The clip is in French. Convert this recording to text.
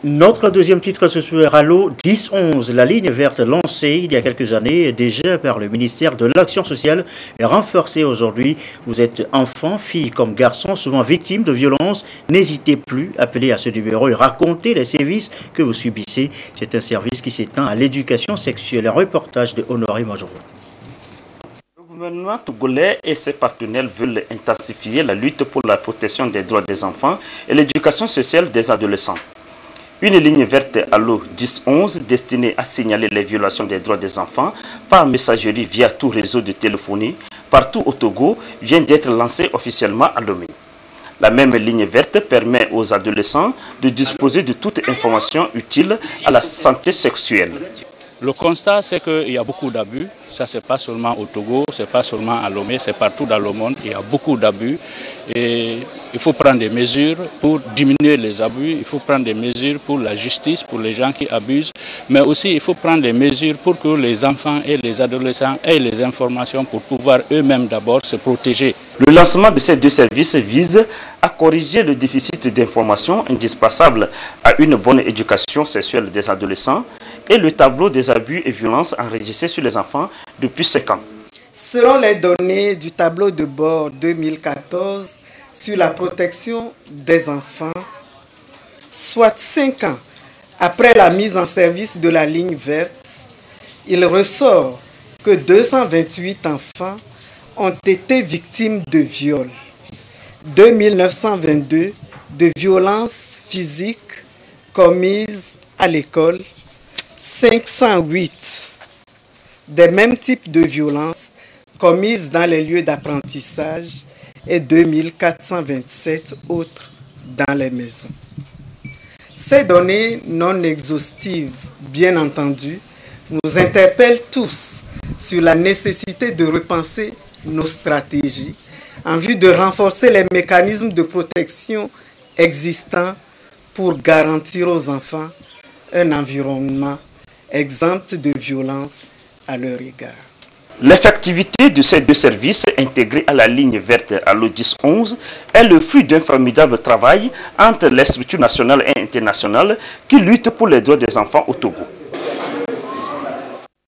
Notre deuxième titre ce soir, Allo 10-11, la ligne verte lancée il y a quelques années déjà par le ministère de l'Action sociale est renforcée aujourd'hui. Vous êtes enfant, fille comme garçon, souvent victime de violences. N'hésitez plus, appelez à ce numéro et racontez les sévices que vous subissez. C'est un service qui s'étend à l'éducation sexuelle. Un reportage de Honoré Majoro. Le gouvernement togolais et ses partenaires veulent intensifier la lutte pour la protection des droits des enfants et l'éducation sociale des adolescents. Une ligne verte Allo 10-11 destinée à signaler les violations des droits des enfants par messagerie via tout réseau de téléphonie partout au Togo vient d'être lancée officiellement à Lomé. La même ligne verte permet aux adolescents de disposer de toute information utile à la santé sexuelle. Le constat, c'est qu'il y a beaucoup d'abus. Ça, c'est pas seulement au Togo, c'est pas seulement à Lomé, c'est partout dans le monde. Il y a beaucoup d'abus. Et il faut prendre des mesures pour diminuer les abus. Il faut prendre des mesures pour la justice, pour les gens qui abusent. Mais aussi, il faut prendre des mesures pour que les enfants et les adolescents aient les informations pour pouvoir eux-mêmes d'abord se protéger. Le lancement de ces deux services vise à corriger le déficit d'information indispensable à une bonne éducation sexuelle des adolescents et le tableau des abus et violences enregistrés sur les enfants depuis 5 ans. Selon les données du tableau de bord 2014 sur la protection des enfants, soit 5 ans après la mise en service de la ligne verte, il ressort que 228 enfants ont été victimes de viols, 2922 de violences physiques commises à l'école, 508 des mêmes types de violences commises dans les lieux d'apprentissage et 2427 autres dans les maisons. Ces données non exhaustives, bien entendu, nous interpellent tous sur la nécessité de repenser nos stratégies en vue de renforcer les mécanismes de protection existants pour garantir aux enfants un environnement exempt de violence à leur égard. L'effectivité de ces deux services intégrés à la ligne verte Allo 10-11 est le fruit d'un formidable travail entre les structures nationales et internationales qui luttent pour les droits des enfants au Togo.